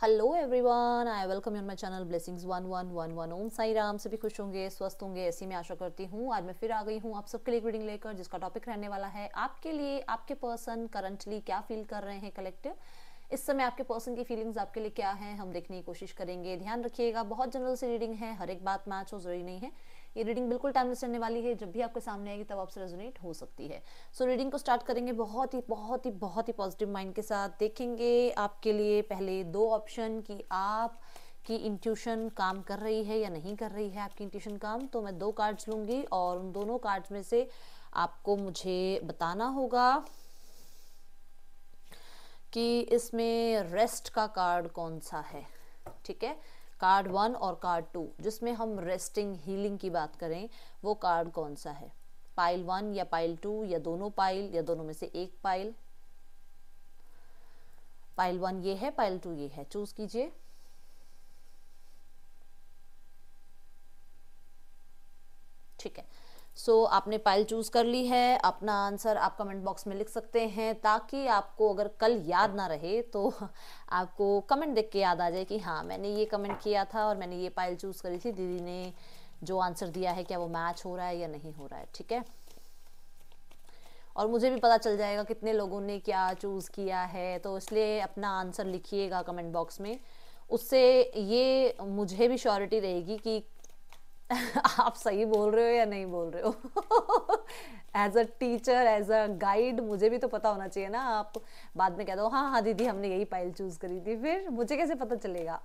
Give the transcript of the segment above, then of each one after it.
Hello everyone, I welcome you on my channel blessings 1111। ओम साई राम। सभी खुश होंगे, स्वस्थ होंगे, ऐसी मैं आशा करती हूँ। आज मैं फिर आ गई हूँ आप सबके लिए रीडिंग लेकर, जिसका टॉपिक रहने वाला है आपके लिए आपके पर्सन करंटली क्या फील कर रहे हैं कलेक्टिव। इस समय आपके पर्सन की फीलिंग्स आपके लिए क्या है, हम देखने की कोशिश करेंगे। ध्यान रखिएगा, बहुत जनरल सी रीडिंग है, हर एक बात मैच हो जरूरी नहीं है। ये रीडिंग बिल्कुल टाइमलेस रहने वाली है, जब भी आपके सामने आएगी तब आपसे रेजोनेट हो सकती है। सो रीडिंग को स्टार्ट करेंगे बहुत ही पॉजिटिव माइंड के साथ। देखेंगे आपके लिए पहले दो ऑप्शन कि आप की इंट्यूशन काम कर रही है या नहीं कर रही है आपकी इंट्यूशन काम। तो मैं दो कार्ड्स लूंगी और उन दोनों कार्ड्स में से आपको मुझे बताना होगा कि इसमें रेस्ट का कार्ड कौन सा है। ठीक है, कार्ड 1 और कार्ड 2 जिसमें हम रेस्टिंग हीलिंग की बात करें, वो कार्ड कौन सा है। पाइल 1 या पाइल 2 या दोनों पाइल या दोनों में से एक पाइल। पाइल 1 ये है, पाइल 2 ये है, चूज कीजिए। ठीक है, सो आपने पाइल चूज कर ली है। अपना आंसर आप कमेंट बॉक्स में लिख सकते हैं, ताकि आपको अगर कल याद ना रहे तो आपको कमेंट देख के याद आ जाए कि हाँ मैंने ये कमेंट किया था और मैंने ये पाइल चूज करी थी, दीदी ने जो आंसर दिया है क्या वो मैच हो रहा है या नहीं हो रहा है। ठीक है, और मुझे भी पता चल जाएगा कितने लोगों ने क्या चूज किया है, तो इसलिए अपना आंसर लिखिएगा कमेंट बॉक्स में। उससे ये मुझे भी श्योरिटी रहेगी कि आप सही बोल रहे हो या नहीं बोल रहे हो। As a teacher, as a guide मुझे भी तो पता होना चाहिए ना। आप बाद में कह दो हाँ हाँ दीदी हमने यही फाइल चूज करी थी, फिर मुझे कैसे पता चलेगा।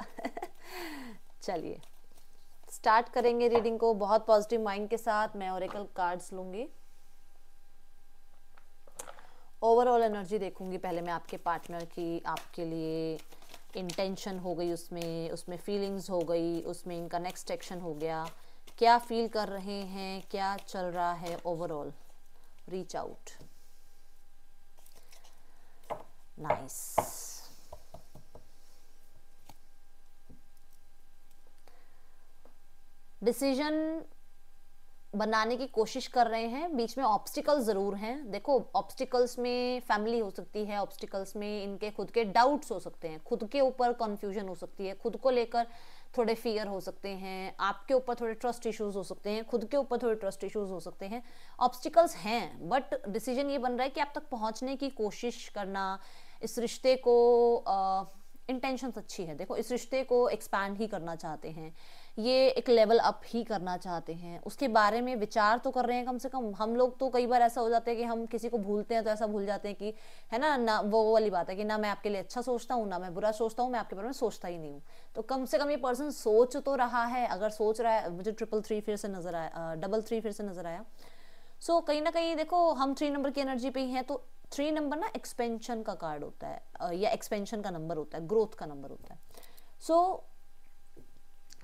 चलिए स्टार्ट करेंगे रीडिंग को बहुत पॉजिटिव माइंड के साथ। मैं ओरेकल कार्ड्स लूंगी, ओवरऑल एनर्जी देखूंगी पहले मैं आपके पार्टनर की। आपके लिए इंटेंशन हो गई, उसमें फीलिंग्स हो गई, उसमें इनका नेक्स्ट एक्शन हो गया, क्या फील कर रहे हैं, क्या चल रहा है overall. Reach out, nice. Decision बनाने की कोशिश कर रहे हैं, बीच में ऑब्स्टिकल्स जरूर हैं। देखो ऑब्स्टिकल्स में फैमिली हो सकती है, ऑब्स्टिकल्स में इनके खुद के डाउट्स हो सकते हैं, खुद के ऊपर कंफ्यूजन हो सकती है, खुद को लेकर थोड़े फियर हो सकते हैं, आपके ऊपर थोड़े ट्रस्ट इश्यूज हो सकते हैं, खुद के ऊपर थोड़े ट्रस्ट इश्यूज हो सकते हैं। ऑब्स्टिकल्स हैं बट डिसीजन ये बन रहा है कि आप तक पहुंचने की कोशिश करना, इस रिश्ते को इंटेंशन अच्छी है। देखो इस रिश्ते को एक्सपैंड ही करना चाहते हैं, ये एक लेवल अप ही करना चाहते हैं, उसके बारे में विचार तो कर रहे हैं कम से कम। हम लोग तो कई बार ऐसा हो जाता है कि हम किसी को भूलते हैं तो ऐसा भूल जाते हैं कि है ना वो वाली बात है कि ना मैं आपके लिए अच्छा सोचता हूँ ना मैं बुरा सोचता हूँ, मैं आपके बारे में सोचता ही नहीं हूँ। तो कम से कम ये पर्सन सोच तो रहा है। अगर सोच रहा है, मुझे 333 फिर से नजर आया, 33 फिर से नजर आया। सो कहीं ना कहीं देखो हम 3 नंबर की एनर्जी पे ही हैं, तो 3 नंबर ना एक्सपेंशन का कार्ड होता है, या एक्सपेंशन का नंबर होता है, ग्रोथ का नंबर होता है। सो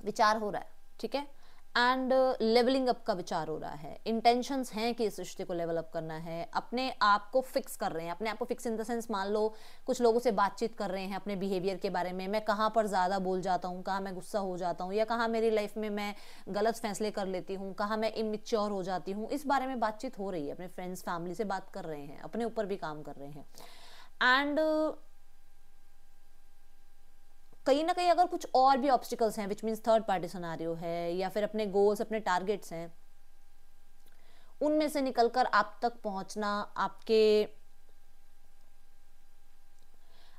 विचार हो रहा है, ठीक है, एंड लेवलिंग अप का विचार हो रहा है। इंटेंशंस हैं कि इस रिश्ते को लेवल अप करना है, अपने आप को फिक्स कर रहे हैं। अपने आप को फिक्स इन द सेंस, मान लो कुछ लोगों से बातचीत कर रहे हैं अपने बिहेवियर के बारे में, मैं कहाँ पर ज़्यादा बोल जाता हूँ, कहाँ मैं गुस्सा हो जाता हूँ, या कहाँ मेरी लाइफ में मैं गलत फैसले कर लेती हूँ, कहाँ मैं इमेच्योर हो जाती हूँ, इस बारे में बातचीत हो रही है। अपने फ्रेंड्स फैमिली से बात कर रहे हैं, अपने ऊपर भी काम कर रहे हैं। एंड कहीं ना कहीं अगर कुछ और भी ऑब्स्टिकल्स हैं, which means third party scenario है, या फिर अपने गोल्स अपने टारगेट्स हैं, उनमें से निकलकर आप तक पहुंचना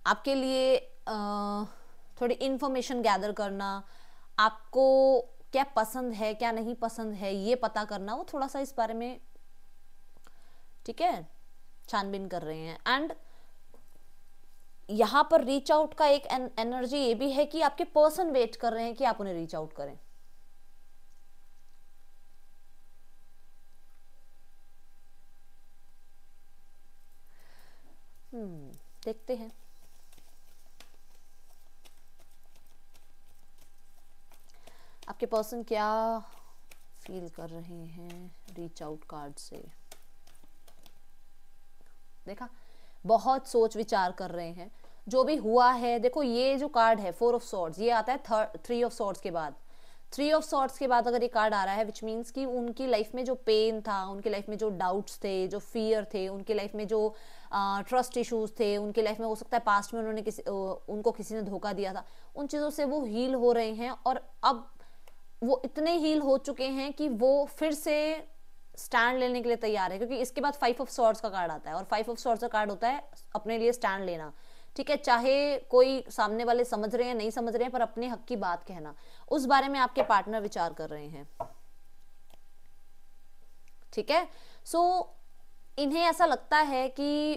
आपके लिए थोड़ी इंफॉर्मेशन गैदर करना, आपको क्या पसंद है क्या नहीं पसंद है ये पता करना, वो थोड़ा सा इस बारे में, ठीक है, छानबीन कर रहे हैं। एंड यहां पर रीच आउट का एक एनर्जी ये भी है कि आपके पर्सन वेट कर रहे हैं कि आप उन्हें रीच आउट करें। देखते हैं आपके पर्सन क्या फील कर रहे हैं रीच आउट कार्ड से। देखा, बहुत सोच विचार कर रहे हैं जो भी हुआ है। देखो ये जो कार्ड है 4 ऑफ सॉर्ड्स, ये आता है 3 ऑफ सॉर्ड्स के बाद। 3 ऑफ सॉर्ड्स के बाद अगर ये कार्ड आ रहा है, विच मीन्स कि उनकी लाइफ में जो पेन था, उनकी लाइफ में जो डाउट्स थे, जो फियर थे, उनकी लाइफ में जो ट्रस्ट इश्यूज थे उनके लाइफ में, हो सकता है पास्ट में उनको किसी ने धोखा दिया था, उन चीज़ों से वो हील हो रहे हैं और अब वो इतने हील हो चुके हैं कि वो फिर से स्टैंड लेने के लिए तैयार है, क्योंकि इसके बाद 5 ऑफ सॉर्ड्स का कार्ड आता है और 5 ऑफ सॉर्ड्स का कार्ड होता है अपने लिए स्टैंड लेना, ठीक है। चाहे कोई सामने वाले समझ रहे हैं नहीं समझ रहे हैं, पर अपने हक की बात कहना, उस बारे में आपके पार्टनर विचार कर रहे हैं, ठीक है। सो इन्हें ऐसा लगता है कि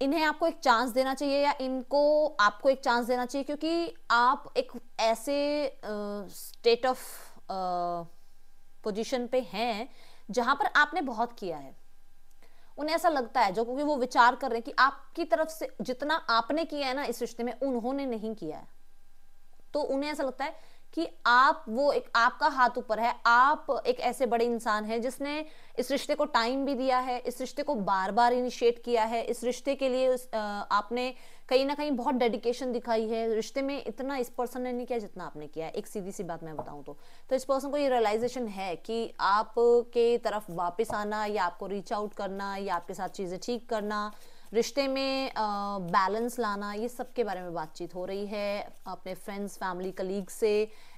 इन्हें आपको एक चांस देना चाहिए या इनको आपको एक चांस देना चाहिए, क्योंकि आप एक ऐसे स्टेट ऑफ पोजीशन पे हैं जहां पर आपने बहुत किया है। उन्हें ऐसा लगता है, जो क्योंकि वो विचार कर रहे हैं कि आपकी तरफ से जितना आपने किया है ना इस रिश्ते में, उन्होंने नहीं किया है, तो उन्हें ऐसा लगता है कि आप वो एक आपका हाथ ऊपर है, आप एक ऐसे बड़े इंसान हैं जिसने इस रिश्ते को टाइम भी दिया है, इस रिश्ते को बार बार इनिशिएट किया है, इस रिश्ते के लिए आपने कहीं ना कहीं बहुत डेडिकेशन दिखाई है। रिश्ते में इतना इस पर्सन ने नहीं किया जितना आपने किया है, एक सीधी सी बात मैं बताऊं तो इस पर्सन को ये रियलाइजेशन है कि आपके तरफ वापस आना या आपको रीच आउट करना या आपके साथ चीजें ठीक करना, रिश्ते में बैलेंस लाना, ये सब के बारे में बातचीत हो रही है अपने फ्रेंड्स, फैमिली, कलीग से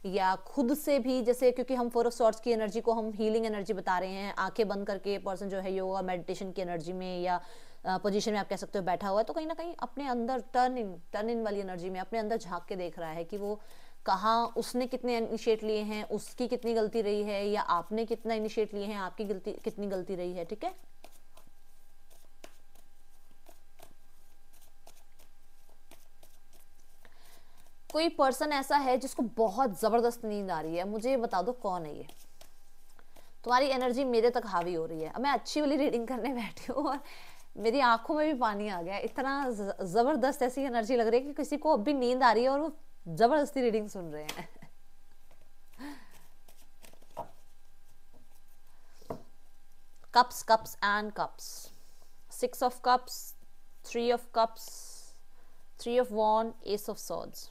या खुद से भी। जैसे क्योंकि हम 4 ऑफ सॉर्ड्स की एनर्जी को हम हीलिंग एनर्जी बता रहे हैं, आंखें बंद करके पर्सन जो है योगा मेडिटेशन की एनर्जी में या पोजीशन में आप कह सकते हो बैठा हुआ है, तो कहीं ना कहीं अपने अंदर टर्न इन वाली एनर्जी में अपने अंदर झांक के देख रहा है कि वो कहाँ उसने कितने इनिशिएट लिए हैं, उसकी कितनी गलती रही है, या आपने कितना इनिशिएट लिए हैं, आपकी कितनी गलती रही है, ठीक है। कोई पर्सन ऐसा है जिसको बहुत जबरदस्त नींद आ रही है, मुझे बता दो कौन है ये। तुम्हारी एनर्जी मेरे तक हावी हो रही है। अब मैं अच्छी वाली रीडिंग करने बैठी हूँ और मेरी आंखों में भी पानी आ गया, इतना जबरदस्त ऐसी एनर्जी लग रही है कि किसी को अब भी नींद आ रही है और वो जबरदस्ती रीडिंग सुन रहे हैं। Cups cups and cups, 6 of cups, 3 of cups, 3 of wand, ace of swords.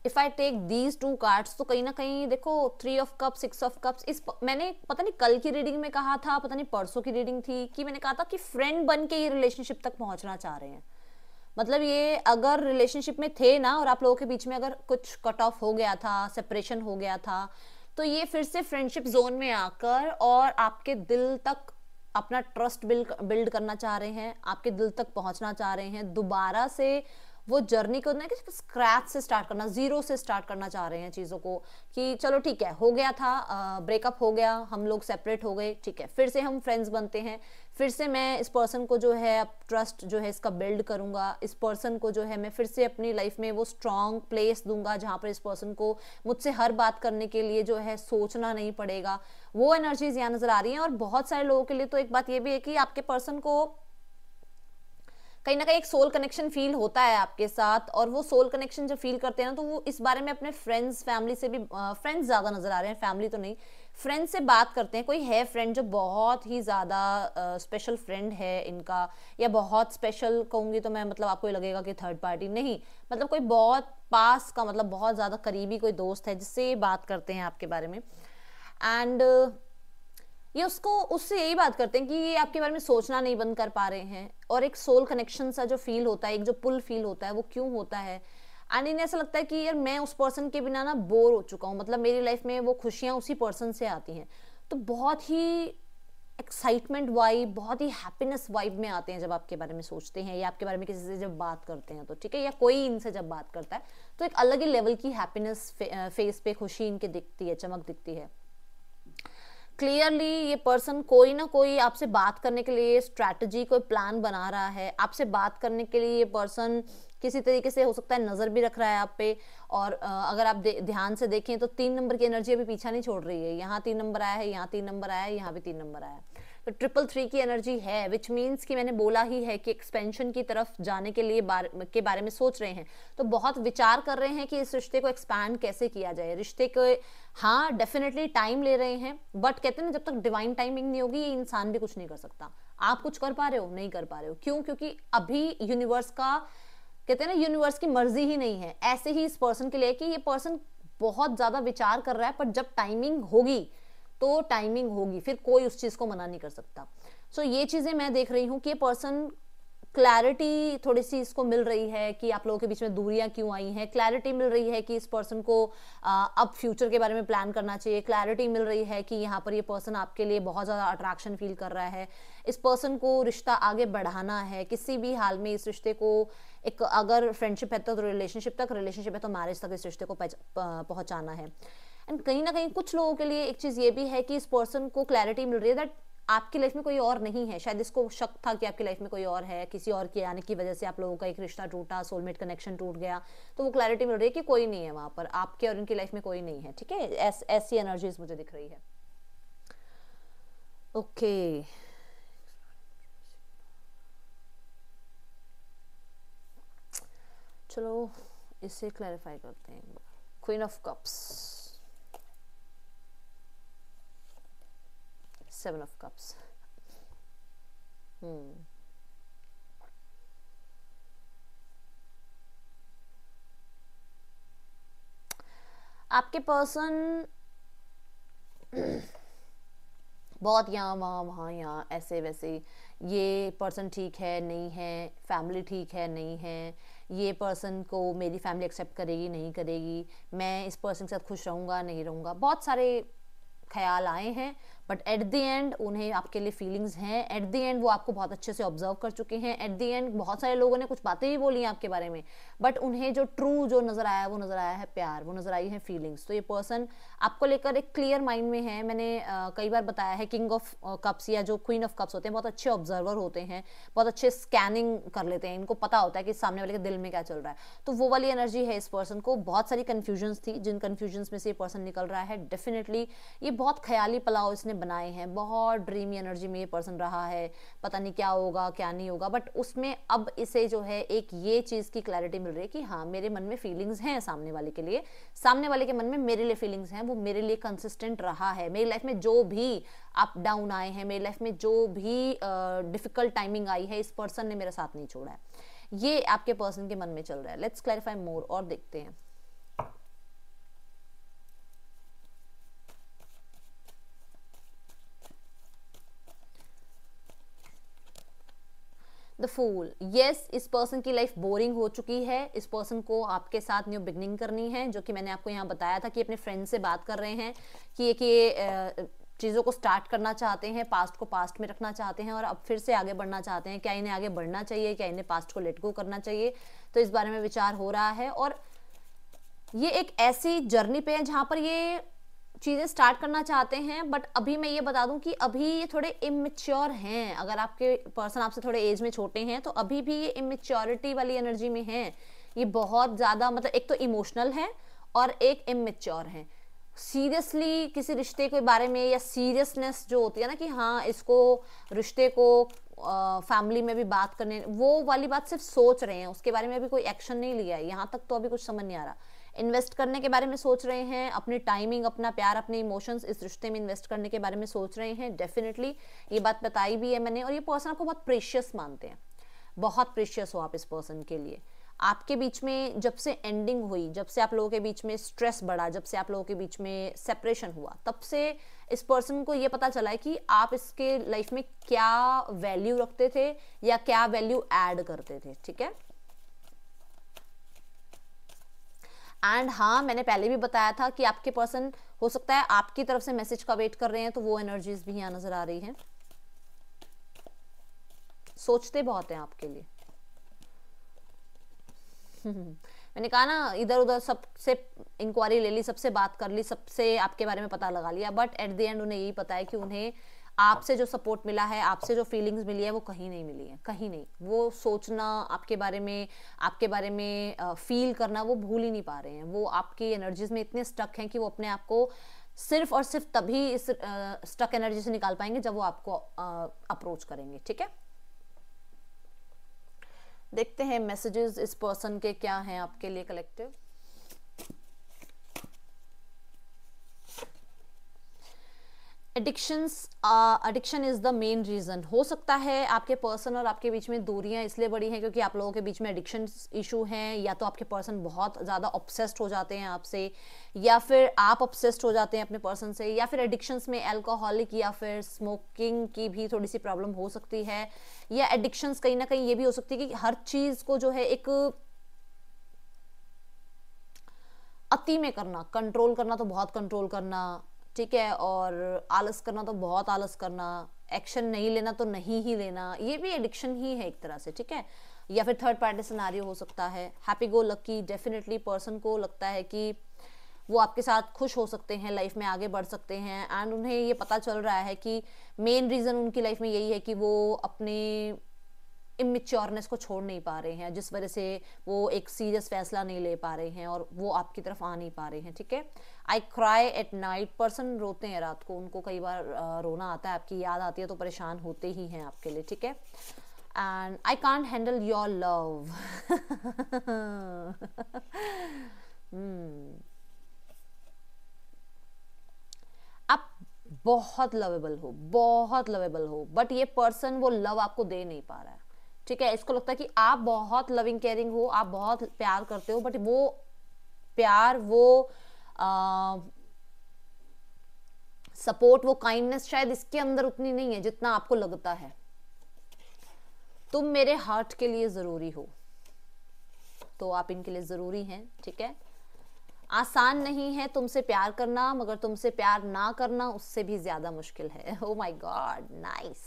If I take these 2 cards तो कहीं ना कहीं देखो 3 ऑफ कप्स, 6 ऑफ कप्स, मैंने पता नहीं कल की रीडिंग में कहा था, पता नहीं परसों की रीडिंग थी, कि मैंने कहा था कि फ्रेंड बन के ये रिलेशनशिप तक पहुंचना चाह रहे हैं। मतलब ये अगर रिलेशनशिप में थे ना और आप लोगों के बीच में अगर कुछ कट ऑफ हो गया था, सेपरेशन हो गया था, तो ये फिर से फ्रेंडशिप जोन में आकर और आपके दिल तक अपना ट्रस्ट बिल्ड करना चाह रहे हैं, आपके दिल तक पहुंचना चाह रहे हैं, दोबारा से वो जर्नी को ना कि स्क्रैच से स्टार्ट करना, जीरो से स्टार्ट करना चाह रहे हैं चीज़ों को, कि चलो ठीक है हो गया था, ब्रेकअप हो गया, हम लोग सेपरेट हो गए, ठीक है फिर से हम फ्रेंड्स बनते हैं, फिर से मैं इस पर्सन को जो है अब ट्रस्ट जो है इसका बिल्ड करूंगा, इस पर्सन को जो है मैं फिर से अपनी लाइफ में वो स्ट्रॉन्ग प्लेस दूंगा जहां पर इस पर्सन को मुझसे हर बात करने के लिए जो है सोचना नहीं पड़ेगा। वो एनर्जीज यहाँ नजर आ रही हैं। और बहुत सारे लोगों के लिए तो एक बात ये भी है कि आपके पर्सन को कहीं ना कहीं एक सोल कनेक्शन फील होता है आपके साथ, और वो सोल कनेक्शन जब फील करते हैं ना तो वो इस बारे में अपने फ्रेंड्स, फैमिली से भी, फ्रेंड्स ज्यादा नजर आ रहे हैं, फैमिली तो नहीं, फ्रेंड्स से बात करते हैं। कोई है फ्रेंड जो बहुत ही ज्यादा स्पेशल फ्रेंड है इनका, या बहुत स्पेशल कहूंगी तो मैं मतलब आपको लगेगा कि थर्ड पार्टी नहीं, मतलब कोई बहुत पास का, मतलब बहुत ज्यादा करीबी कोई दोस्त है जिससे बात करते हैं आपके बारे में। एंड ये उससे यही बात करते हैं कि ये आपके बारे में सोचना नहीं बंद कर पा रहे हैं, और एक सोल कनेक्शन सा जो फील होता है, एक जो पुल फील होता है, वो क्यों होता है। एंड इन्हें ऐसा लगता है कि यार मैं उस पर्सन के बिना ना बोर हो चुका हूँ, मतलब मेरी लाइफ में वो खुशियां उसी पर्सन से आती हैं। तो बहुत ही एक्साइटमेंट वाइब, बहुत ही हैप्पीनेस वाइब में आते हैं जब आपके बारे में सोचते हैं या आपके बारे में किसी से जब बात करते हैं, तो ठीक है, या कोई इनसे जब बात करता है तो एक अलग ही लेवल की हैप्पीनेस फेस पे खुशी इनके दिखती है, चमक दिखती है। क्लियरली ये पर्सन कोई ना कोई आपसे बात करने के लिए स्ट्रैटेजी, कोई प्लान बना रहा है। आपसे बात करने के लिए ये पर्सन किसी तरीके से हो सकता है नजर भी रख रहा है आप पे। और अगर आप ध्यान से देखें तो 3 नंबर की एनर्जी अभी पीछा नहीं छोड़ रही है। यहाँ 3 नंबर आया है, यहाँ 3 नंबर आया है, यहाँ भी 3 नंबर आया है, तो 333 की एनर्जी है, विच मीन्स कि मैंने बोला ही है कि एक्सपेंशन की तरफ जाने के लिए के बारे में सोच रहे हैं। तो बहुत विचार कर रहे हैं कि इस रिश्ते को एक्सपैंड कैसे किया जाए। रिश्ते को हाँ डेफिनेटली टाइम ले रहे हैं, बट कहते हैं ना जब तक डिवाइन टाइमिंग नहीं होगी ये इंसान भी कुछ नहीं कर सकता। आप कुछ कर पा रहे हो, नहीं कर पा रहे हो, क्यों? क्योंकि अभी यूनिवर्स का कहते हैं ना यूनिवर्स की मर्जी ही नहीं है, ऐसे ही इस पर्सन के लिए कि ये पर्सन बहुत ज्यादा विचार कर रहा है, पर जब टाइमिंग होगी तो टाइमिंग होगी, फिर कोई उस चीज को मना नहीं कर सकता। सो ये चीजें मैं देख रही हूँ कि ये पर्सन क्लैरिटी थोड़ी सी इसको मिल रही है कि आप लोगों के बीच में दूरियां क्यों आई हैं, क्लैरिटी मिल रही है कि इस पर्सन को अब फ्यूचर के बारे में प्लान करना चाहिए, क्लैरिटी मिल रही है कि यहाँ पर ये पर्सन आपके लिए बहुत ज़्यादा अट्रैक्शन फील कर रहा है, इस पर्सन को रिश्ता आगे बढ़ाना है किसी भी हाल में, इस रिश्ते को एक अगर फ्रेंडशिप है तो रिलेशनशिप तक, रिलेशनशिप है तो मैरिज तक इस रिश्ते को पहुंचाना है। एंड कहीं ना कहीं कुछ लोगों के लिए एक चीज़ ये भी है कि इस पर्सन को क्लैरिटी मिल रही है दैट आपकी लाइफ में कोई और नहीं है। शायद इसको शक था कि आपकी लाइफ में कोई और है, किसी और के आने की वजह से आप लोगों का एक रिश्ता टूटा, सोलमेट कनेक्शन टूट गया, तो वो क्लैरिटी मिल रही है कि कोई नहीं है वहां पर, आपके और उनकी लाइफ में कोई नहीं है। ठीक है, ऐसी एनर्जीज मुझे दिख रही है। ओके, चलो इसे क्लैरिफाई करते हैं। Queen of cups, 7 of cups। आपके पर्सन बहुत यहाँ वहाँ वहाँ यहाँ ऐसे वैसे, ये पर्सन ठीक है नहीं है, फैमिली ठीक है नहीं है, ये पर्सन को मेरी फैमिली एक्सेप्ट करेगी नहीं करेगी, मैं इस पर्सन के साथ खुश रहूँगा नहीं रहूँगा, बहुत सारे ख्याल आए हैं। बट एट द एंड उन्हें आपके लिए फीलिंग्स हैं, एट द एंड वो आपको बहुत अच्छे से ऑब्जर्व कर चुके हैं, एट द एंड बहुत सारे लोगों ने कुछ बातें भी बोली हैं आपके बारे में, बट उन्हें जो ट्रू जो नजर आया वो नजर आया है प्यार, वो नजर आई है फीलिंग्स। तो ये पर्सन आपको लेकर एक क्लियर माइंड में है। मैंने कई बार बताया है किंग ऑफ कप्स या जो क्वीन ऑफ कप्स होते हैं बहुत अच्छे ऑब्जर्वर होते हैं, बहुत अच्छे स्कैनिंग कर लेते हैं, इनको पता होता है कि सामने वाले के दिल में क्या चल रहा है। तो वो वाली एनर्जी है इस पर्सन को। बहुत सारी कन्फ्यूजन्स थी, जिन कन्फ्यूजन्स में से ये पर्सन निकल रहा है। डेफिनेटली ये बहुत ख्याली पलाव इसने बनाए हैं, बहुत ड्रीमी एनर्जी में ये पर्सन रहा है, पता नहीं क्या होगा क्या नहीं होगा, बट उसमें अब इसे जो है एक ये चीज की क्लैरिटी मिल रही है कि हाँ मेरे मन में फीलिंग्स हैं सामने वाले के लिए, सामने वाले के मन में मेरे लिए फीलिंग्स हैं, वो मेरे लिए कंसिस्टेंट रहा है। मेरी लाइफ में जो भी अप डाउन आए हैं, मेरी लाइफ में जो भी डिफिकल्ट टाइमिंग आई है, इस पर्सन ने मेरा साथ नहीं छोड़ा है। ये आपके पर्सन के मन में चल रहा है। लेट्स क्लैरिफाई मोर और देखते हैं। द फूल, यस, इस पर्सन की लाइफ बोरिंग हो चुकी है, इस पर्सन को आपके साथ न्यू बिगनिंग करनी है, जो कि मैंने आपको यहाँ बताया था कि अपने फ्रेंड से बात कर रहे हैं कि ये चीज़ों को स्टार्ट करना चाहते हैं, पास्ट को पास्ट में रखना चाहते हैं और अब फिर से आगे बढ़ना चाहते हैं। क्या इन्हें आगे बढ़ना चाहिए, क्या इन्हें पास्ट को लेट गो करना चाहिए, तो इस बारे में विचार हो रहा है। और ये एक ऐसी जर्नी पे है जहाँ पर ये चीज़ें स्टार्ट करना चाहते हैं, बट अभी मैं ये बता दूं कि अभी ये थोड़े इमेच्योर हैं। अगर आपके पर्सन आपसे थोड़े एज में छोटे हैं तो अभी भी ये इमेच्योरिटी वाली एनर्जी में हैं। ये बहुत ज़्यादा मतलब एक तो इमोशनल है और एक इमेच्योर है। सीरियसली किसी रिश्ते के बारे में या सीरियसनेस जो होती है ना कि हाँ इसको रिश्ते को फैमिली में भी बात करने, वो वाली बात सिर्फ सोच रहे हैं, उसके बारे में अभी कोई एक्शन नहीं लिया है। यहाँ तक तो अभी कुछ समझ नहीं आ रहा। इन्वेस्ट करने के बारे में सोच रहे हैं, अपनी टाइमिंग, अपना प्यार, अपने इमोशंस इस रिश्ते में इन्वेस्ट करने के बारे में सोच रहे हैं। डेफिनेटली ये बात बताई भी है मैंने। और ये पर्सन आपको बहुत प्रेशियस मानते हैं, बहुत प्रेशियस हो आप इस पर्सन के लिए। आपके बीच में जब से एंडिंग हुई, जब से आप लोगों के बीच में स्ट्रेस बढ़ा, जब से आप लोगों के बीच में सेपरेशन हुआ, तब से इस पर्सन को ये पता चला है कि आप इसके लाइफ में क्या वैल्यू रखते थे या क्या वैल्यू ऐड करते थे। ठीक है, एंड हाँ मैंने पहले भी बताया था कि आपके पर्सन हो सकता है आपकी तरफ से मैसेज का वेट कर रहे हैं, तो वो एनर्जीज भी यहाँ नजर आ रही हैं। सोचते बहुत हैं आपके लिए। मैंने कहा ना, इधर उधर सबसे इंक्वायरी ले ली, सबसे बात कर ली, सबसे आपके बारे में पता लगा लिया, बट एट द एंड उन्हें यही पता है कि उन्हें आपसे जो सपोर्ट मिला है, आपसे जो फीलिंग्स मिली है, वो कहीं नहीं मिली है, कहीं नहीं। वो सोचना आपके बारे में फील करना वो भूल ही नहीं पा रहे हैं। वो आपकी एनर्जीज में इतने स्टक हैं कि वो अपने आप को सिर्फ और सिर्फ तभी इस स्टक एनर्जी से निकाल पाएंगे जब वो आपको अप्रोच करेंगे। ठीक है, देखते हैं मैसेजेस इस पर्सन के क्या हैं आपके लिए collective. Addiction is the main reason. हो सकता है आपके पर्सन और आपके बीच में दूरियां इसलिए बढ़ी हैं क्योंकि आप लोगों के बीच में एडिक्शन इशू हैं, या तो आपके पर्सन बहुत ज़्यादा ऑब्सेस्ड हो जाते हैं आपसे, या फिर आप ऑब्सेस्ड हो जाते हैं अपने पर्सन से, या फिर एडिक्शंस में अल्कोहलिक या फिर स्मोकिंग की भी थोड़ी सी प्रॉब्लम हो सकती है, या एडिक्शंस कहीं ना कहीं ये भी हो सकती है कि हर चीज़ को जो है एक अति में करना, कंट्रोल करना तो बहुत कंट्रोल करना, ठीक है, और आलस करना तो बहुत आलस करना, एक्शन नहीं लेना तो नहीं ही लेना, ये भी एडिक्शन ही है एक तरह से, ठीक है। या फिर थर्ड पार्टी सिनेरियो हो सकता है। Happy go lucky, definitely person को लगता है कि वो आपके साथ खुश हो सकते हैं, लाइफ में आगे बढ़ सकते हैं, एंड उन्हें ये पता चल रहा है कि मेन रीज़न उनकी लाइफ में यही है कि वो अपने इमेच्योरनेस को छोड़ नहीं पा रहे हैं, जिस वजह से वो एक सीरियस फैसला नहीं ले पा रहे हैं और वो आपकी तरफ आ नहीं पा रहे हैं, ठीक है। I cry at night, person रोते हैं रात को, उनको कई बार रोना आता है, आपकी याद आती है तो परेशान होते ही हैं आपके लिए, ठीक है। And I can't handle your love, आप बहुत लवेबल हो, बहुत लवेबल हो, बट ये पर्सन वो लव आपको दे नहीं पा रहा है, ठीक है। इसको लगता है कि आप बहुत लविंग केयरिंग हो, आप बहुत प्यार करते हो, बट वो प्यार, वो सपोर्ट, वो काइंडनेस शायद इसके अंदर उतनी नहीं है जितना आपको लगता है। तुम मेरे हार्ट के लिए जरूरी हो, तो आप इनके लिए जरूरी हैं, ठीक है। आसान नहीं है तुमसे प्यार करना, मगर तुमसे प्यार ना करना उससे भी ज्यादा मुश्किल है। Oh my God, nice,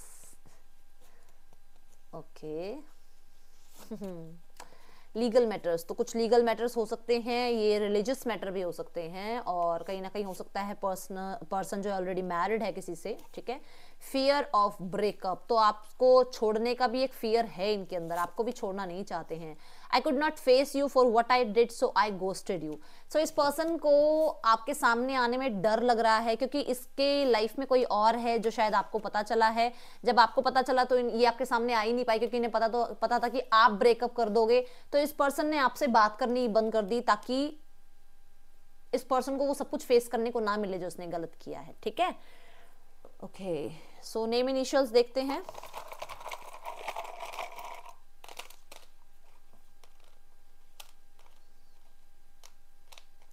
okay. Legal matters, तो कुछ लीगल मैटर्स हो सकते हैं, ये रिलीजियस मैटर भी हो सकते हैं, और कहीं ना कहीं हो सकता है पर्सन जो ऑलरेडी मैरिड है किसी से, ठीक है। फियर ऑफ ब्रेकअप, तो आपको छोड़ने का भी एक फियर है इनके अंदर, आपको भी छोड़ना नहीं चाहते हैं। I could not face you for what I did so I ghosted you, so इस पर्सन को आपके सामने आने में डर लग रहा है क्योंकि इसके लाइफ में कोई और है जो शायद आपको पता चला है। जब आपको पता चला तो ये आपके सामने आ ही नहीं पाई क्योंकि इन्हें पता था कि आप ब्रेकअप कर दोगे, तो इस पर्सन ने आपसे बात करनी बंद कर दी ताकि इस पर्सन को वो सब कुछ फेस करने को ना मिले जो उसने गलत किया है, ठीक है। ओके, सो नेम इनिशियल्स देखते हैं।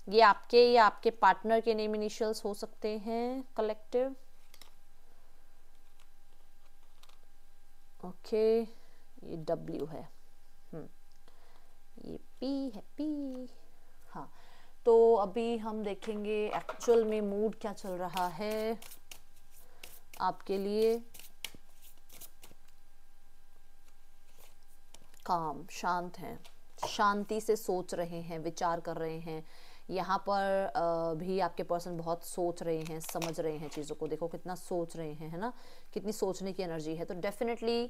ये आपके या आपके पार्टनर के नेम इनिशियल्स हो सकते हैं, कलेक्टिव। ओके, ये W है, ये P है, P। हाँ, तो अभी हम देखेंगे एक्चुअल में मूड क्या चल रहा है आपके लिए। काम, शांत हैं, शांति से सोच रहे हैं, विचार कर रहे हैं। यहाँ पर भी आपके पर्सन बहुत सोच रहे हैं, समझ रहे हैं चीज़ों को, देखो कितना सोच रहे हैं, है ना, कितनी सोचने की एनर्जी है। तो डेफिनेटली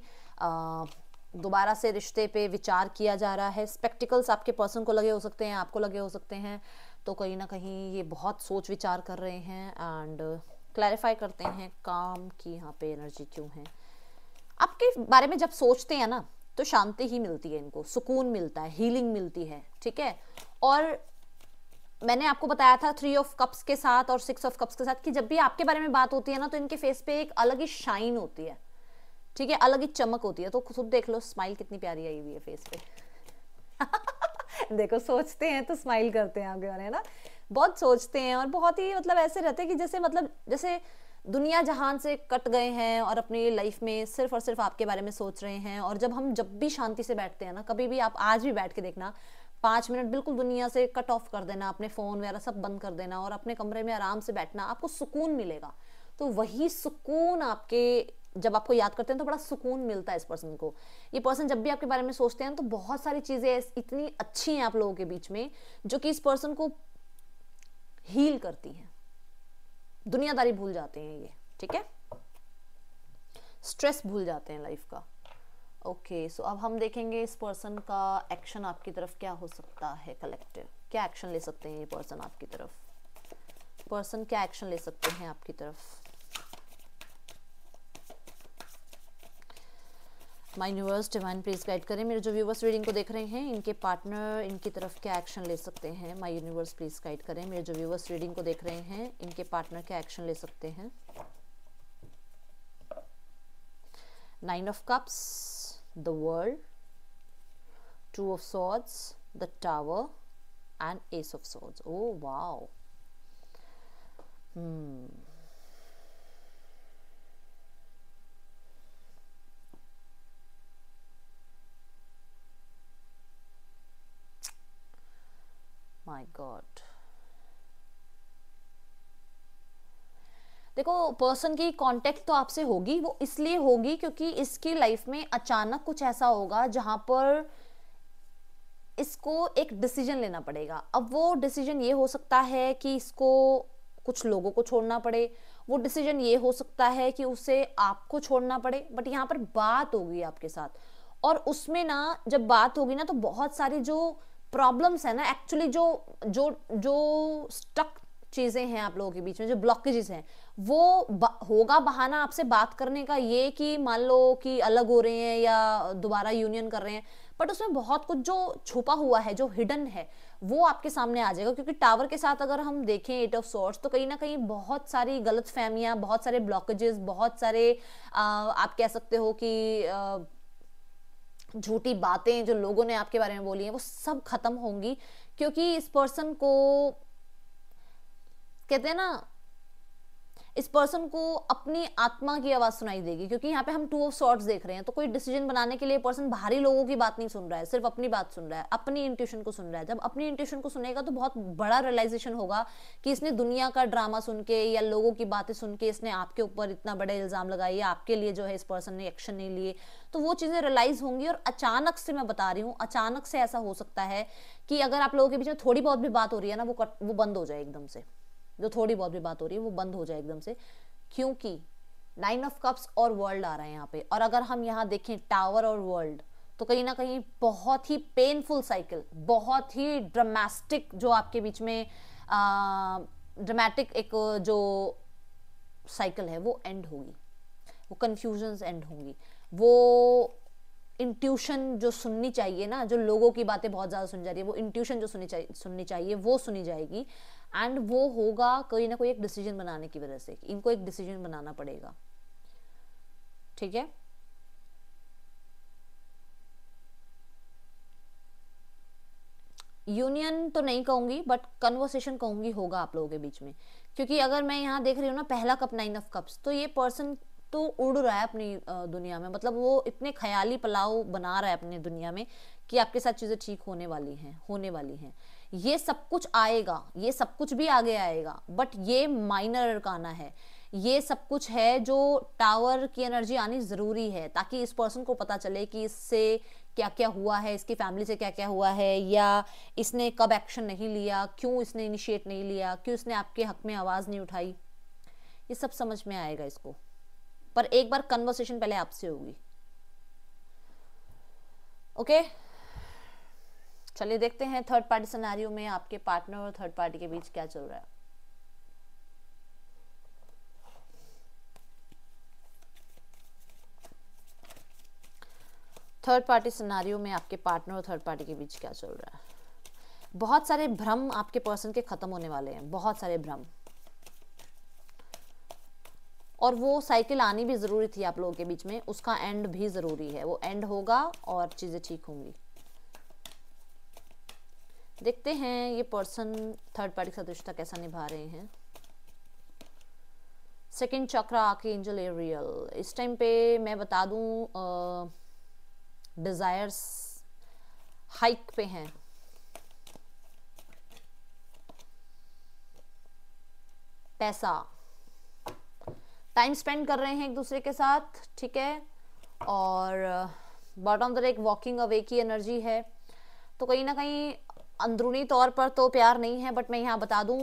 दोबारा से रिश्ते पे विचार किया जा रहा है। स्पेक्टिकल्स आपके पर्सन को लगे हो सकते हैं, आपको लगे हो सकते हैं, तो कहीं ना कहीं ये बहुत सोच विचार कर रहे हैं एंड क्लैरिफाई करते हैं काम की यहाँ पे एनर्जी क्यों है। आपके बारे में जब सोचते हैं ना तो शांति ही मिलती है, इनको सुकून मिलता है, हीलिंग मिलती है, ठीक है। और मैंने आपको बताया था 3 ऑफ कप्स के साथ और 6 ऑफ कप्स के साथ कि जब भी आपके बारे में बात होती है ना तो इनके फेस पे एक अलग ही शाइन होती है, ठीक है, अलग ही चमक होती है। तो खुद देख लो, स्माइल कितनी प्यारी आई हुई है फेस पे। देखो, सोचते हैं तो स्माइल करते हैं आगे वाले, है ना, बहुत सोचते हैं और बहुत ही मतलब ऐसे रहते हैं कि जैसे दुनिया जहान से कट गए हैं और अपनी लाइफ में सिर्फ और सिर्फ आपके बारे में सोच रहे हैं। और जब भी शांति से बैठते हैं ना, कभी भी आप आज भी बैठ के देखना, 5 मिनट बिल्कुल दुनिया से कट ऑफ कर देना, अपने फोन वगैरह सब बंद कर देना और अपने कमरे में आराम से बैठना, आपको सुकून मिलेगा। तो वही सुकून आपके, जब आपको याद करते हैं तो बड़ा सुकून मिलता है इस पर्सन को। ये पर्सन जब भी आपके बारे में सोचते हैं तो बहुत सारी चीजें इतनी अच्छी हैं आप लोगों के बीच में जो कि इस पर्सन को हील करती हैं। दुनियादारी भूल जाते हैं ये, ठीक है, स्ट्रेस भूल जाते हैं लाइफ का। ओके, सो अब हम देखेंगे इस पर्सन का एक्शन आपकी तरफ क्या हो सकता है। कलेक्टिव, क्या एक्शन ले सकते हैं ये पर्सन आपकी तरफ, पर्सन क्या एक्शन ले सकते हैं आपकी तरफ। My universe divine please guide करें, मेरे जो व्यूवर्स रीडिंग को देख रहे हैं इनके पार्टनर इनकी तरफ क्या एक्शन ले सकते हैं। माय यूनिवर्स प्लीज गाइड करें, मेरे जो व्यूवर्स रीडिंग को देख रहे हैं इनके पार्टनर क्या एक्शन ले सकते हैं। 9 of cups, the world, 2 of swords, the tower and ace of swords. Oh wow. My God. देखो, पर्सन की कांटेक्ट तो आपसे होगी, वो इसलिए होगी क्योंकि इसकी लाइफ में अचानक कुछ ऐसा होगा जहां पर इसको एक डिसीजन लेना पड़ेगा। अब वो डिसीजन ये हो सकता है कि इसको कुछ लोगों को छोड़ना पड़े, वो डिसीजन ये हो सकता है कि उसे आपको छोड़ना पड़े, बट यहाँ पर बात होगी आपके साथ, और उसमें ना जब बात होगी ना तो बहुत सारी जो प्रॉब्लम्स है ना, एक्चुअली जो जो जो स्टक चीजें हैं आप लोगों के बीच में, जो ब्लॉकेजेस हैं, वो होगा बहाना आपसे बात करने का ये कि मान लो कि अलग हो रहे हैं या दोबारा यूनियन कर रहे हैं, बट उसमें बहुत कुछ जो छुपा हुआ है, जो हिडन है, वो आपके सामने आ जाएगा। क्योंकि टावर के साथ अगर हम देखें 8 ऑफ सॉर्ड्स, तो कहीं ना कहीं बहुत सारी गलत फहमियां, बहुत सारे ब्लॉकेजेस, बहुत सारे आप कह सकते हो कि झूठी बातें जो लोगों ने आपके बारे में बोली हैं, वो सब खत्म होंगी। क्योंकि इस पर्सन को कहते हैं ना, इस पर्सन को अपनी आत्मा की आवाज सुनाई देगी। क्योंकि यहाँ पे हम 2 ऑफ सॉर्ड्स देख रहे हैं, तो कोई डिसीजन बनाने के लिए पर्सन बाहरी लोगों की बात नहीं सुन रहा है, सिर्फ अपनी बात सुन रहा है, अपनी इंट्यूशन को सुन रहा है। जब अपनी इंट्यूशन को सुनेगा तो बहुत बड़ा रियलाइजेशन होगा कि इसने दुनिया का ड्रामा सुन के या लोगों की बातें सुन के इसने आपके ऊपर इतना बड़ा इल्जाम लगाया, या आपके लिए जो है इस पर्सन ने एक्शन नहीं लिए, तो वो चीजें रियलाइज होंगी। और अचानक से, मैं बता रही हूँ, अचानक से ऐसा हो सकता है कि अगर आप लोगों के बीच में थोड़ी बहुत भी बात हो रही है ना, वो बंद हो जाए एकदम से। जो थोड़ी बहुत भी बात हो रही है वो बंद हो जाए एकदम से, क्योंकि 9 ऑफ कप्स और वर्ल्ड आ रहा है यहाँ पे। और अगर हम यहाँ देखें टावर और वर्ल्ड, तो कहीं ना कहीं बहुत ही पेनफुल साइकिल, बहुत ही ड्रामेटिक जो आपके बीच में ड्रामेटिक एक जो साइकिल है वो एंड होगी, वो कंफ्यूजन्स एंड होंगी, वो इंट्यूशन जो सुननी चाहिए ना, जो लोगों की बातें बहुत ज्यादा सुन जा रही है, वो इंट्यूशन जो सुननी चाहिए वो सुनी जाएगी। एंड वो होगा कोई ना कोई एक डिसीजन बनाने की वजह से, इनको एक डिसीजन बनाना पड़ेगा। ठीक है, यूनियन तो नहीं कहूंगी, बट कन्वर्सेशन कहूंगी होगा आप लोगों के बीच में। क्योंकि अगर मैं यहाँ देख रही हूँ ना, पहला कप 9 ऑफ कप्स, तो ये पर्सन तो उड़ रहा है अपनी दुनिया में। मतलब वो इतने ख्याली पलाव बना रहा है अपनी दुनिया में कि आपके साथ चीजें ठीक होने वाली हैं। ये सब कुछ आएगा, ये सब कुछ भी आगे आएगा, बट ये माइनर अरकाना है। ये सब कुछ है जो टावर की एनर्जी आनी जरूरी है, ताकि इस पर्सन को पता चले कि इससे क्या क्या हुआ है, इसकी फैमिली से क्या क्या हुआ है, या इसने कब एक्शन नहीं लिया, क्यों इसने इनिशिएट नहीं लिया, क्यों इसने आपके हक में आवाज नहीं उठाई। ये सब समझ में आएगा इसको, पर एक बार कन्वर्सेशन पहले आपसे होगी। ओके, चलिए देखते हैं थर्ड पार्टी सिनेरियो में आपके पार्टनर और थर्ड पार्टी के बीच क्या चल रहा है। थर्ड पार्टी सिनेरियो में आपके पार्टनर और थर्ड पार्टी के बीच क्या चल रहा है। बहुत सारे भ्रम आपके पर्सन के खत्म होने वाले हैं, बहुत सारे भ्रम, और वो साइकिल आनी भी जरूरी थी आप लोगों के बीच में, उसका एंड भी जरूरी है। वो एंड होगा और चीजें ठीक होंगी। देखते हैं ये पर्सन थर्ड पार्टी के साथ रिश्ता कैसा निभा रहे हैं। सेकंड चक्रा आर्कएंजल एरियल, इस टाइम पे मैं बता दूं डिजायर्स हाइक पे हैं। पैसा, टाइम स्पेंड कर रहे हैं एक दूसरे के साथ, ठीक है। और bottom of the deck walking away की एनर्जी है, तो कहीं ना कहीं अंदरूनी तौर पर तो प्यार नहीं है, बट मैं यहाँ बता दूं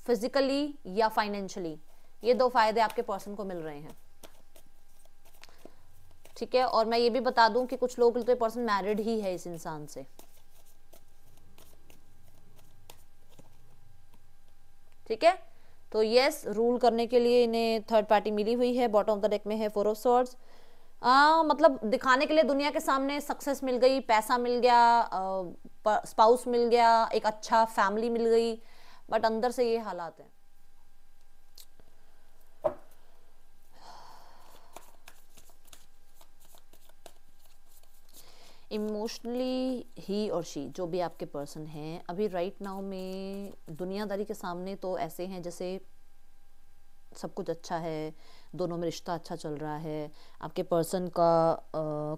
फिजिकली या फाइनेंशियली ये 2 फायदे आपके पर्सन को मिल रहे हैं, ठीक है। और मैं ये भी बता दूं कि कुछ लोग तो पर्सन मैरिड ही है इस इंसान से, ठीक है। तो यस, रूल करने के लिए इन्हें थर्ड पार्टी मिली हुई है। बॉटम ऑफ द डेक में है 4 ऑफ सॉर्ड्स। मतलब दिखाने के लिए दुनिया के सामने सक्सेस मिल गई, पैसा मिल गया, स्पाउस मिल गया, एक अच्छा फैमिली मिल गई, बट अंदर से ये हालात हैं। इमोशनली ही और शी जो भी आपके पर्सन हैं अभी राइट नाउ में दुनियादारी के सामने तो ऐसे हैं जैसे सब कुछ अच्छा है, दोनों में रिश्ता अच्छा चल रहा है, आपके पर्सन का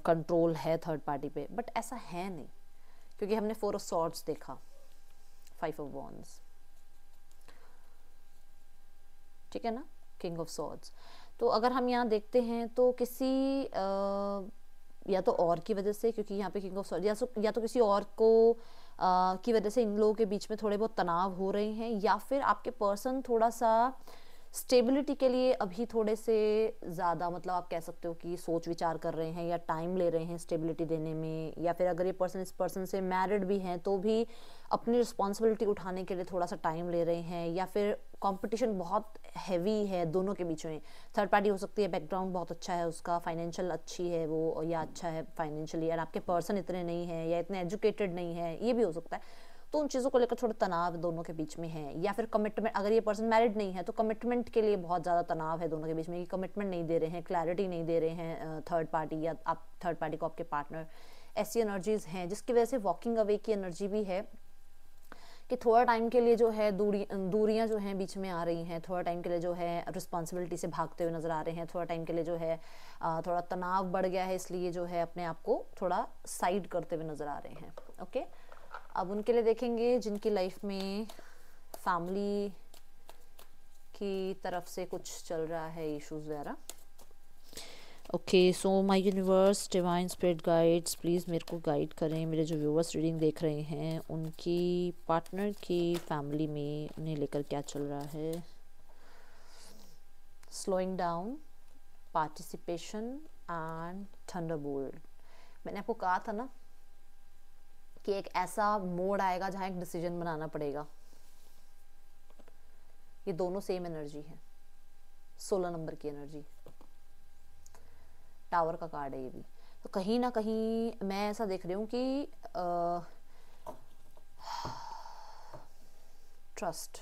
कंट्रोल है थर्ड पार्टी पे, बट ऐसा है नहीं क्योंकि हमने 4 ऑफ सॉर्ड्स देखा, 5 ऑफ वॉन्ड्स, ठीक है ना, किंग ऑफ सॉर्ड्स। तो अगर हम यहाँ देखते हैं तो किसी या तो और की वजह से, क्योंकि यहाँ पे किंग ऑफ सॉर्ड या तो किसी और को की वजह से इन लोगों के बीच में थोड़े बहुत तनाव हो रहे हैं, या फिर आपके पर्सन थोड़ा सा स्टेबिलिटी के लिए अभी थोड़े से ज़्यादा, मतलब आप कह सकते हो कि सोच विचार कर रहे हैं या टाइम ले रहे हैं स्टेबिलिटी देने में, या फिर अगर ये पर्सन इस पर्सन से मैरिड भी हैं तो भी अपनी रिस्पॉन्सिबिलिटी उठाने के लिए थोड़ा सा टाइम ले रहे हैं, या फिर कंपटीशन बहुत हैवी है दोनों के बीच में। थर्ड पार्टी हो सकती है बैकग्राउंड बहुत अच्छा है उसका, फाइनेंशियल अच्छी है वो, या अच्छा है फाइनेंशियली, और आपके पर्सन इतने नहीं है या इतने एजुकेटेड नहीं है, ये भी हो सकता है। तो उन चीज़ों को लेकर थोड़ा तनाव दोनों के बीच में है, या फिर कमिटमेंट, अगर ये पर्सन मैरिड नहीं है तो कमिटमेंट के लिए बहुत ज़्यादा तनाव है दोनों के बीच में, कि कमिटमेंट नहीं दे रहे हैं, क्लैरिटी नहीं दे रहे हैं थर्ड पार्टी, या आप थर्ड पार्टी को आपके पार्टनर, ऐसी एनर्जीज हैं जिसकी वजह से वॉकिंग अवे की एनर्जी भी है कि थोड़ा टाइम के लिए जो है दूरियां जो हैं बीच में आ रही हैं, थोड़ा टाइम के लिए जो है रिस्पॉन्सिबिलिटी से भागते हुए नजर आ रहे हैं, थोड़ा टाइम के लिए जो है थोड़ा तनाव बढ़ गया है, इसलिए जो है अपने आप को थोड़ा साइड करते हुए नजर आ रहे हैं। ओके, अब उनके लिए देखेंगे जिनकी लाइफ में फैमिली की तरफ से कुछ चल रहा है इश्यूज वगैरह। Okay, so my universe, divine spirit guides, please मेरे को गाइड करें, मेरे जो व्यूअर्स रीडिंग देख रहे हैं उनकी पार्टनर की फैमिली में उन्हें लेकर क्या चल रहा है। Slowing down, participation and Thunderbolt. मैंने आपको कहा था ना कि एक ऐसा मोड आएगा जहाँ एक डिसीजन बनाना पड़ेगा। ये दोनों सेम एनर्जी है, 16 नंबर की एनर्जी, टावर का कार्ड है ये भी। तो कहीं ना कहीं मैं ऐसा देख रही हूँ कि ट्रस्ट,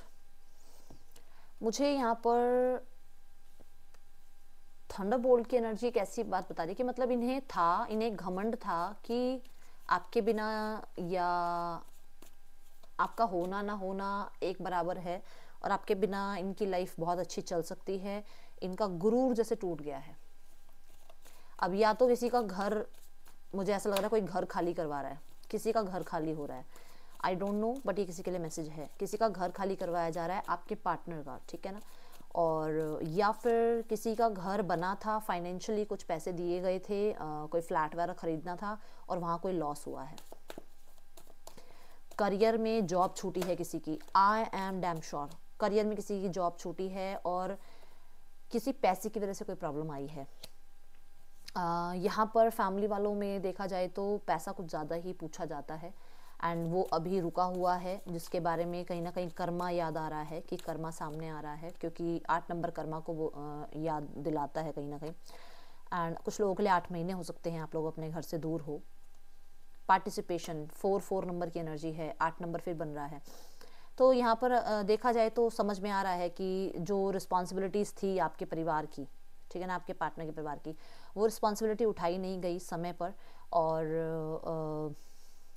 मुझे यहाँ पर थंडरबोल्ट की एनर्जी एक ऐसी बात बता रही कि मतलब इन्हें घमंड था कि आपके बिना या आपका होना ना होना एक बराबर है, और आपके बिना इनकी लाइफ बहुत अच्छी चल सकती है। इनका गुरूर जैसे टूट गया है। अब या तो किसी का घर, मुझे ऐसा लग रहा है कोई घर खाली करवा रहा है, किसी का घर खाली हो रहा है, आई डोंट नो, बट ये किसी के लिए मैसेज है, किसी का घर खाली करवाया जा रहा है आपके पार्टनर का, ठीक है ना। और या फिर किसी का घर बना था, फाइनेंशियली कुछ पैसे दिए गए थे, कोई फ्लैट वगैरह खरीदना था और वहाँ कोई लॉस हुआ है। करियर में जॉब छूटी है किसी की, I am damn sure, career में किसी की जॉब छूटी है और किसी पैसे की वजह से कोई प्रॉब्लम आई है। यहाँ पर फैमिली वालों में देखा जाए तो पैसा कुछ ज़्यादा ही पूछा जाता है, एंड वो अभी रुका हुआ है, जिसके बारे में कहीं ना कहीं कर्मा याद आ रहा है कि कर्मा सामने आ रहा है, क्योंकि 8 नंबर कर्मा को वो याद दिलाता है कहीं ना कहीं। एंड कुछ लोगों के लिए 8 महीने हो सकते हैं आप लोग अपने घर से दूर हो। पार्टिसिपेशन, 4 नंबर की एनर्जी है, 8 नंबर फिर बन रहा है। तो यहाँ पर देखा जाए तो समझ में आ रहा है कि जो रिस्पॉन्सिबिलिटीज़ थी आपके परिवार की, ठीक है ना, आपके पार्टनर के परिवार की, वो रिस्पॉन्सिबिलिटी उठाई नहीं गई समय पर, और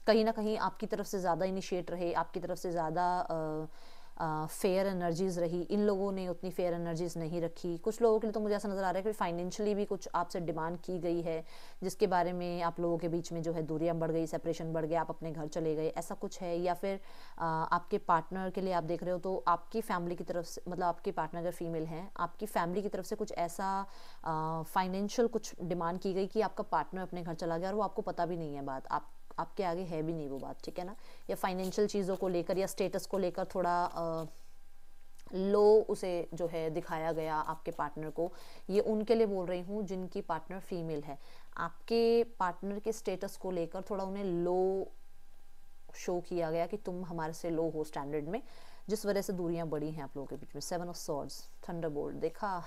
कहीं ना कहीं आपकी तरफ से ज़्यादा इनिशिएट रहे, आपकी तरफ से ज़्यादा फेयर एनर्जीज़ रही, इन लोगों ने उतनी फेयर एनर्जीज़ नहीं रखी। कुछ लोगों के लिए तो मुझे ऐसा नज़र आ रहा है कि फाइनेंशियली भी कुछ आपसे डिमांड की गई है, जिसके बारे में आप लोगों के बीच में जो है दूरियां बढ़ गई, सेपरेशन बढ़ गया, आप अपने घर चले गए, ऐसा कुछ है। या फिर आपके पार्टनर के लिए आप देख रहे हो तो आपकी फैमिली की तरफ से, मतलब आपके पार्टनर अगर फीमेल हैं, आपकी फैमिली की तरफ से कुछ ऐसा फाइनेंशियल कुछ डिमांड की गई कि आपका पार्टनर अपने घर चला गया और वो आपको पता भी नहीं है, बात आपके आगे है भी नहीं वो बात, ठीक है ना। या फाइनेंशियल चीज़ों को लेकर या स्टेटस को लेकर थोड़ा लो उसे जो है दिखाया गया आपके पार्टनर को। ये उनके लिए बोल रही हूँ जिनकी पार्टनर फीमेल है, आपके पार्टनर के स्टेटस को लेकर थोड़ा उन्हें लो शो किया गया कि तुम हमारे से लो हो स्टैंडर्ड में, जिस वजह से दूरियां बढ़ी हैं आप लोगों के बीच में। 7 ऑफ सॉर्ड्स, थंडरबोल्ट, देखा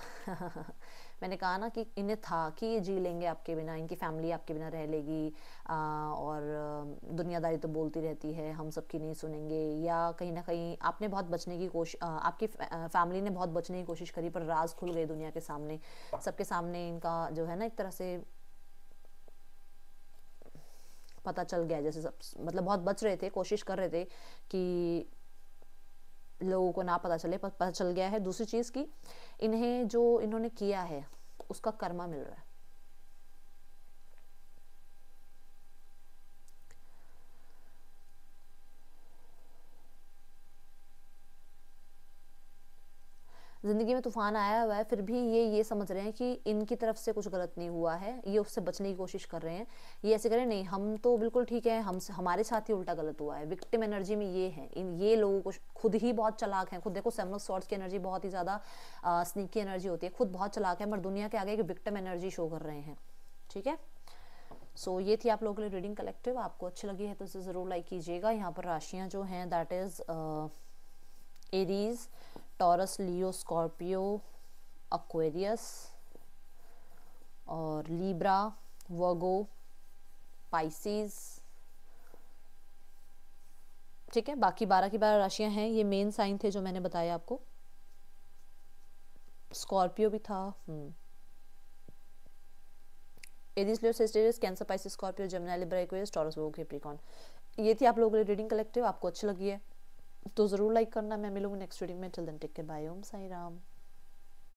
मैंने कहा ना कि इन्हें था कि ये जी लेंगे आपके बिना, इनकी फैमिली आपके बिना रह लेगी, और दुनियादारी तो बोलती रहती है, हम सबकी नहीं सुनेंगे, या कहीं ना कहीं आपने बहुत बचने की कोशिश, आपकी फैमिली ने बहुत बचने की कोशिश करी, पर राज खुल गए दुनिया के सामने, सबके सामने इनका जो है ना एक तरह से पता चल गया, जैसे सब मतलब बहुत बच रहे थे, कोशिश कर रहे थे कि लोगों को ना पता चले, पर पता चल गया है। दूसरी चीज़ की इन्हें जो इन्होंने किया है उसका कर्मा मिल रहा है। ज़िंदगी में तूफान आया हुआ है, फिर भी ये समझ रहे हैं कि इनकी तरफ से कुछ गलत नहीं हुआ है, ये उससे बचने की कोशिश कर रहे हैं। ये ऐसे करें, नहीं हम तो बिल्कुल ठीक है, हम हमारे साथ ही उल्टा गलत हुआ है। विक्टिम एनर्जी में ये है, ये लोगों को खुद ही बहुत चालाक हैं। खुद देखो, सेवन ऑफ स्वॉर्ड्स की एनर्जी बहुत ही ज़्यादा स्नीकी एनर्जी होती है, खुद बहुत चालाक है, मगर दुनिया के आगे एक विक्टिम एनर्जी शो कर रहे हैं। ठीक है, सो ये थी आप लोगों के लिए रीडिंग कलेक्टिव। आपको अच्छी लगी है तो इसे ज़रूर लाइक कीजिएगा। यहाँ पर राशियाँ जो हैं that is Aries, taurus, Leo, Scorpio, Aquarius और लीब्रा, वर्गो, पाइसिस। ठीक है, बाकी 12 की 12 राशियां हैं। ये मेन साइन थे जो मैंने बताया आपको। स्कॉर्पियो भी था। Aries, Leo, Sagittarius, Cancer, Pisces, Scorpio, Gemini, Libra, Aquarius, Taurus, Virgo, Capricorn. ये थी आप लोगों के लिए रीडिंग कलेक्टिव। आपको अच्छी लगी है तो ज़रूर लाइक करना। मैं मिलूंगी नेक्स्ट रीडिंग में। Till then take care, bye, Om Sai Ram.